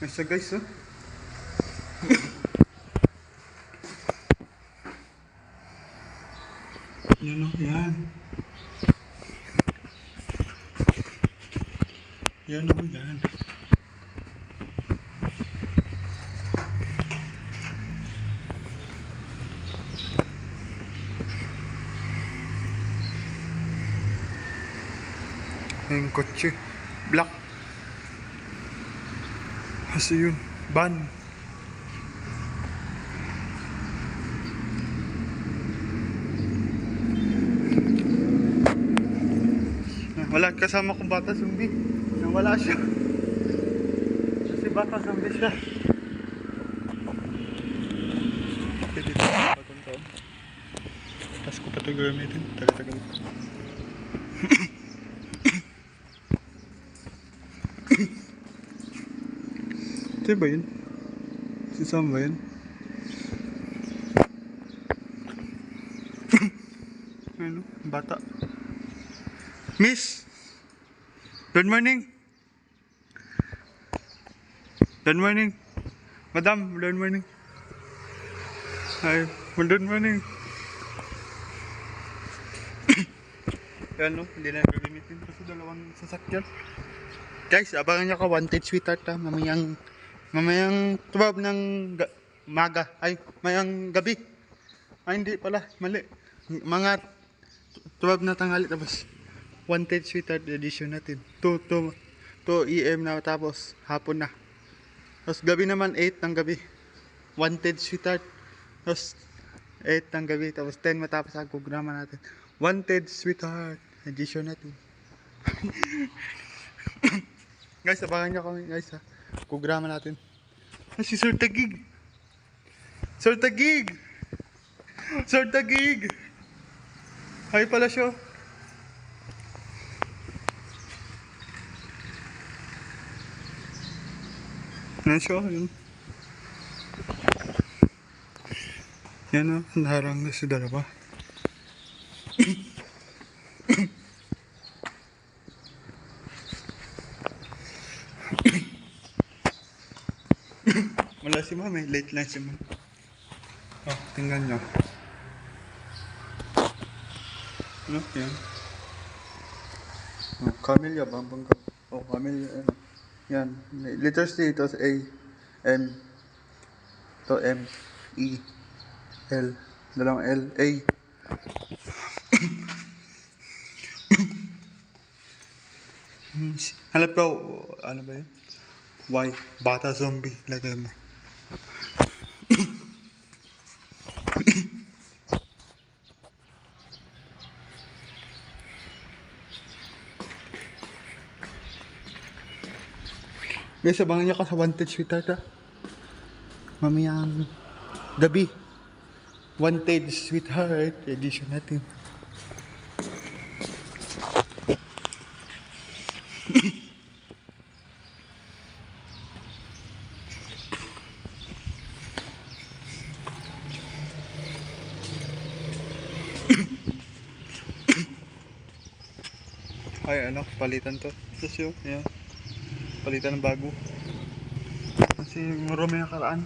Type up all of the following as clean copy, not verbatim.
Nasa guys, oh. Yan, oh, yan. Yan, oh, yan. Yung kotse. Black. Kasi yun. Van. Wala kasama kong bata zombie. Wala siya. Kasi bata zombie siya. Okay, dito. Bagong taon. Tapos ko pa ito gamitin. Tagal-tagal. Ito ba yun? Si Sam ba yun? Ano? Bata. Miss! Good morning! Good morning! Madam, good morning! Hi, good morning! Yan, no? Hindi na gagamitin kasi dalawang sasakyan. Guys, abangan nyo ka, wanted sweetheart ha. Mamayang 12 ng maga. Ay, mayang gabi. Ay, hindi pala. Mali. Mga 12 na tanghali tapos wanted sweetheart edition natin. 2 AM na tapos hapon na. Tapos gabi naman 8 ng gabi. Wanted sweetheart. Tapos 8 ng gabi. Tapos 10 matapos ang programa natin. Wanted sweetheart edition natin. Guys, abangan nyo kami guys ha. Programa natin. Si Sir Tagig. Sir Tagig. Sir Tagig. Hi pala siya. Yan siya. Yun. Yan o. Naharang na si dalawa. Wala si Mami, late lang si Mami. Oh, tingnan nyo. Ano? Yan. Oh, Camellia, bambang ka. Oh, Camellia, ano. Yan. Letters D, ito A, M, ito M, E, L, dalawang L, A. Hanap ko, ano ba yun? Y, bata zombie, lagay mo. Guys, abangan nyo ka sa wanted sweetheart ha. Mamayang gabi. Wanted sweetheart edition natin. Ay, ano, palitan to. Tapos yun, yeah. Palitan ng bago. Kasi marami ang karaan.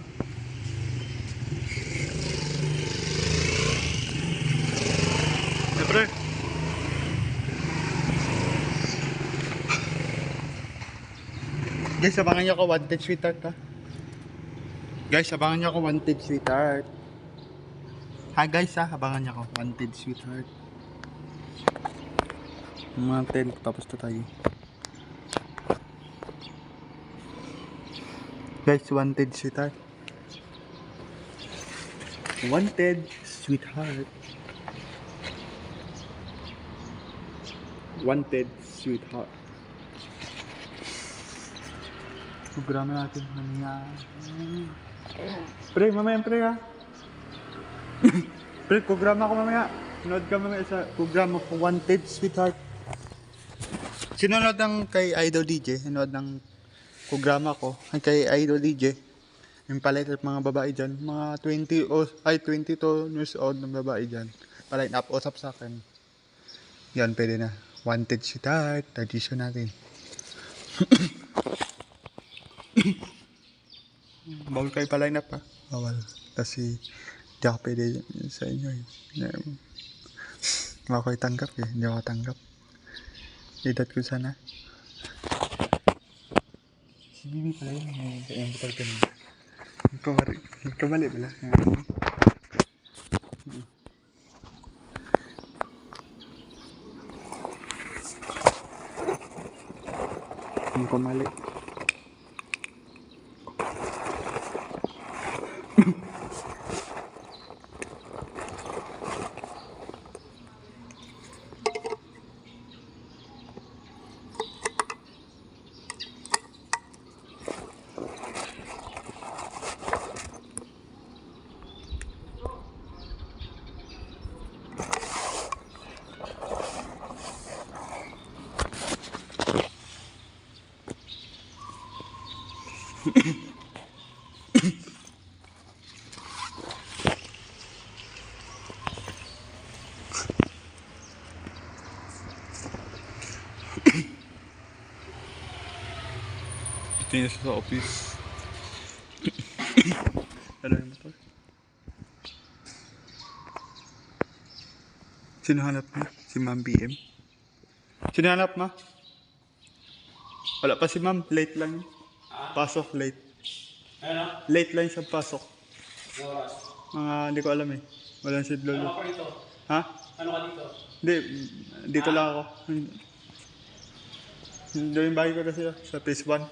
Siyempre. Guys, abangan nyo ako wanted sweetheart ha. Guys, abangan nyo ako wanted sweetheart. Ha guys ha, abangan nyo ako wanted sweetheart. Mga 10 tapos na tayo. Guys, wanted sweetheart. Wanted sweetheart. Wanted sweetheart. Programa natin mamaya. Pre, mamaya pre ha. Pre, programa ko mamaya. Nood ka mamaya sa programa ko Wanted Sweetheart. Sinunod ng kay Idol DJ. Sinunod ng programa ko kay Idol DJ. Yung palit at mga babae dyan, mga 22 years old ng babae dyan. Palit up, usap sa akin. Yan, pwede na. Wanted sweetheart, tradition natin. Bawal kayo pa line up ha? Bawal. Kasi di ako pwede sa inyo eh. Hindi ako tanggap eh. Hindi ako tanggap. Edad ko sana. Si Bibi pala yun. Yung butal ka naman. Kamali pala. Yung kamali. Ito yung sa office. Ano yung motor? Sino hanap mo? Si Ma'am BM? Sino hanap mo? Wala pa si Ma'am. Late lang. Pasok, late. Ano? Late lang siya pasok. Oras. Mga hindi ko alam eh. Walang si Ano Lolo. ka dito? Ha? Ano ka dito? Hindi. Dito lang ako. Doon yung bahay ko kasi sa phase 1.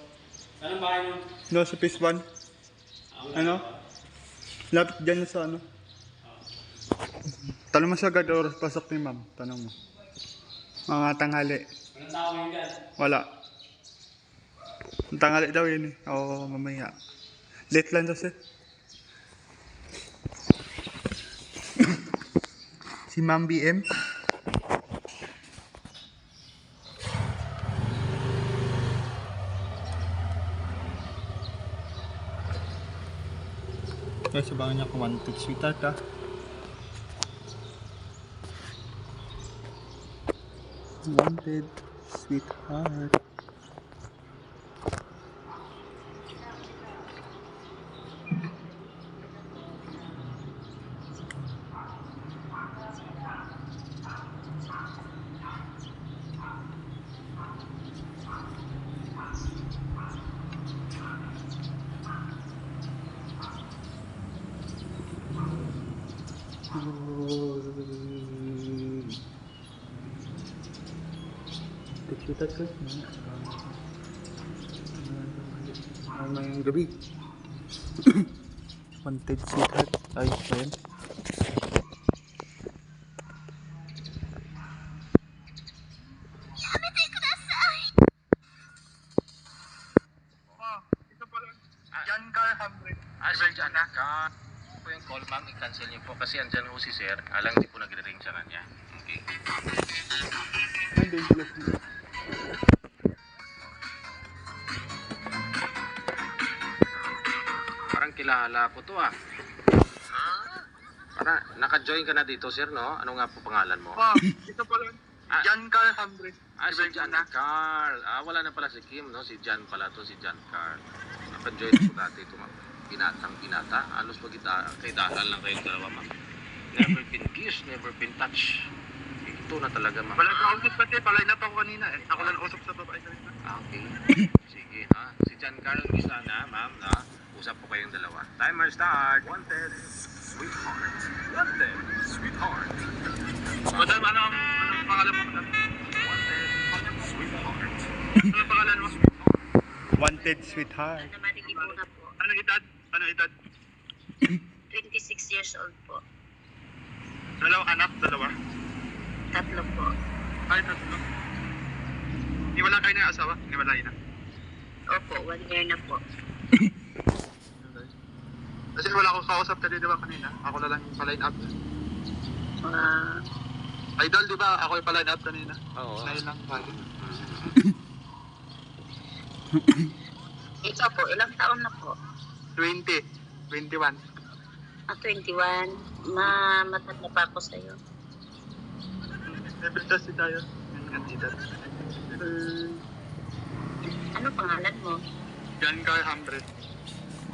Anong bahay mo? No, sa phase 1. Ano? Lapit dyan sa ano. Tanong mo siya agad oras pasok ni Ma'am. Tanong mo. Mga tanghali. Anong tao ngayon dyan? Wala. Ang tanghali daw yun eh. Oo, mamaya. Late lang kasi. Si Ma'am BM. Kaya sabangan niya kung wanted sweetheart ha. Wanted sweetheart. Sweetheart ko. Ngayong gabi. Wanted sweetheart. Ay, ayun. Sir Jan, po yung call ma'am, i-cancel niyo po kasi andyan ho si sir. Alang di po nagre-ring sa kanya. Okay. Ay, dangerous na. Parang kilala ko to ah. Parang naka-join ka na dito sir, no? Ano nga po pangalan mo? Ito pala. Ah, Jan Carl Hambre. si Jan Carl. Wala na pala si Kim, no? Si Jan pala to, si Jan Carl. Naka-join po dati ito ma'am. Binata. Halos pag kay dahal lang kayong dalawa ma'am. Never been kissed, never been touched. Ito na talaga ma'am. Wala ka usap pati. Palay na pa ako kanina eh. Ako lang usap sa babae kanina. Okay. Sige ha. Si Jan Carl isa na ma'am na. Usap po kayong dalawa. Timer start. Wanted, sweetheart. Wanted, sweetheart. Madam, anong pangalan mo? Madam? Wanted, sweetheart. Anong pangalan mo? Wanted sweetheart. Ano, Marigibuna po. Anong edad? Anong edad? 26 years old po. Dalawang anak? Dalawa? Tatlo po. Ay, tatlo. Niwala kayo na asawa? Niwala na. Opo, 1 year na po. Kasi wala akong kausap ka din, di ba, kanina? Ako na lang yung pa-line up. Mga Idol, di ba? Ako yung pa-line up kanina. Oo. Ngayon lang, bali. ito po, ilang taon na po? 20. 21. 21. Matanda pa ako sa'yo. Kasi tayo. Yung edad. Ano pangalan mo? John Carl Hambre.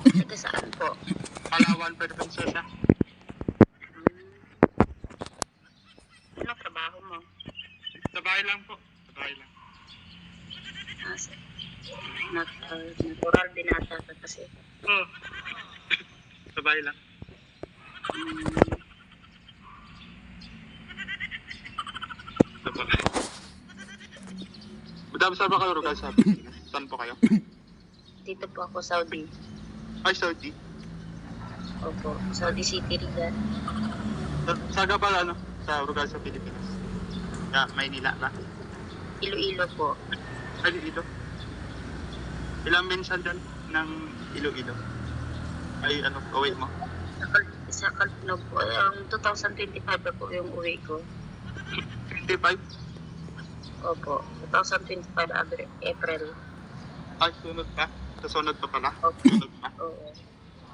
Taga saan po? Palawan, Prinsesa. Ano trabaho mo? Sa bahay lang po. Sa bahay lang. Natural binata ka kasi. Oo. Sa bahay lang. Sa bahay. Madami saan ba kayo, Rugal? Saan po kayo? Dito po ako, Saudi. Ay, Saudi. Opo, Saudi City, Riyadh. Saga ba, ano? Sa Rugal sa Pilipinas. Ya, Maynila ba? Iloilo po. Ay, Iloilo. Ilang minsan dyan ng Iloilo? Ay, ano, uwi mo? Sa Kalpnog po, ang 2025 na po yung uwi ko. 25? Opo, 2025 April. Ay, sunod pa? Susunod pa pala? Opo. Sunod pa? Oo.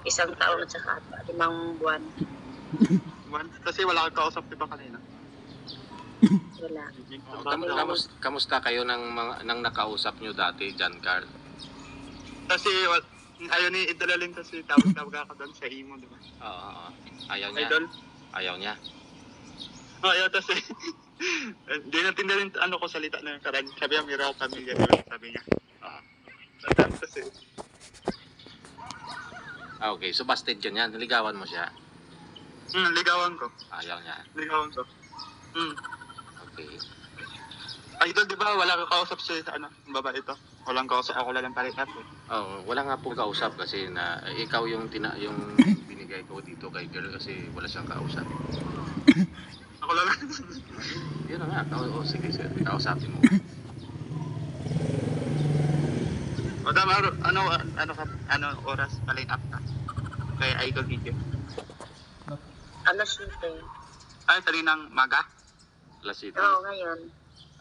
Isang taon at saka 5 buwan. Kasi wala kang kausap, di ba kanina? Wala. Kamusta kayo ng nakausap nyo dati, John Carl? Kasi ayaw ni Idalalin kasi tawag ka doon sa imo, di ba? Oo. Ayaw niya. Idol? Ayaw niya. Ayaw kasi. Hindi natin rin ano ko salita na yung karan. Sabi niya, may raw pamilya, di ba? Sabi niya. Tandaan kasi. Okay, so busted yun yan. Naligawan mo siya. Ligawan ko. Ayaw niya. Ligawan ko. Okay. Idol, di ba? Wala kang kausap sa ano, yung babae ito. Walang kausap, ako lang palit natin. Oo, wala nga pong kausap kasi na ikaw yung yung binigay ko dito kay girl kasi wala siyang kausap. Ako lang. Yun na nga. Oo, sige, kausapin mo. O tama, ano oras palit up ka? Kay Idol video. Alas 7. Ay, kaninang maga? Alas 7. Oo, ngayon.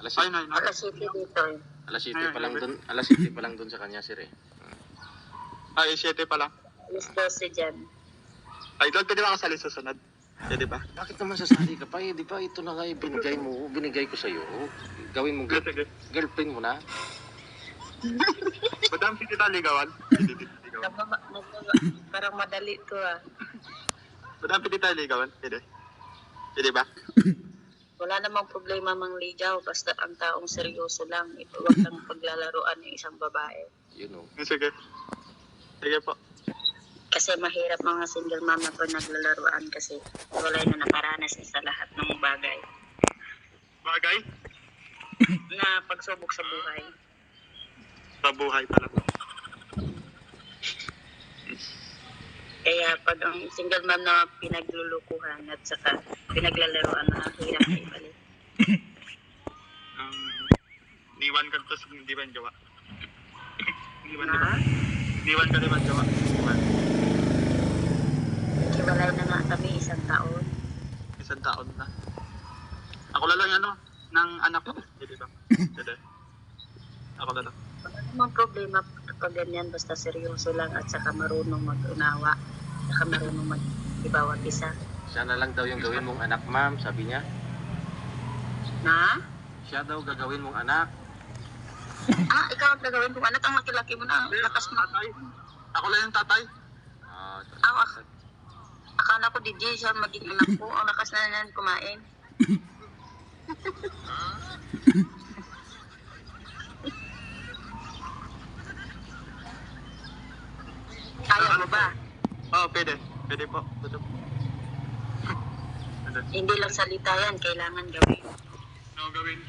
Alas Ay, 7. no. Alas 7 dito eh. Alas 7 pa lang doon. Alas 7 pa lang doon sa kanya, sir eh. Ay, 7 pa lang. Alas 12 dyan. Idol, pwede ba kasali sa sunod? Pwede ba? Bakit naman sasali ka pa eh? Di ba ito na nga yung binigay mo? Binigay ko sa'yo. Gawin mo Sige. girlfriend mo na. Madam, hindi tayo ligawan. Hindi ligawan. Parang madali to ah. Madam, hindi tayo ligawan. Pwede. Pwede ba? Wala namang problema mangligaw basta ang taong seryoso lang. Ito wag kang paglalaroan ng isang babae. You know. Sige. Sige po. Kasi mahirap mga single mom na pag naglalaroan kasi wala na nakaranas sa lahat ng bagay Bagay? na pagsubok sa buhay. Sa buhay pala. Kaya pag ang single mom na pinaglulukuhan at saka pinaglalaroan na hirap na ibalik. Niwan ka tapos hindi ba yung gawa? Niwan Na? Niwan ka di ba yung gawa? Niwan. Hiwalay na nga kami 1 taon. 1 taon na. Ako lang ano, ng anak ko. Pwede ba? Pwede. Ako lang. Wala namang problema pag ganyan basta seryoso lang at saka marunong mag-unawa. Saka marunong mag-ibawat isa. Siya na lang daw yung gawin mong anak, ma'am, sabi niya. Na? Siya daw gagawin mong anak. Ikaw ang gagawin kung anak ang laki-laki mo na. Lakas mo. Tatay. Ako lang yung tatay. Akala ko DJ siya maging anak ko. Ang lakas na nan kumain. Kaya mo ba? Oo, pwede. Pwede po. Pwede po. Hindi lang salita yan. Kailangan gawin. Ano gawin?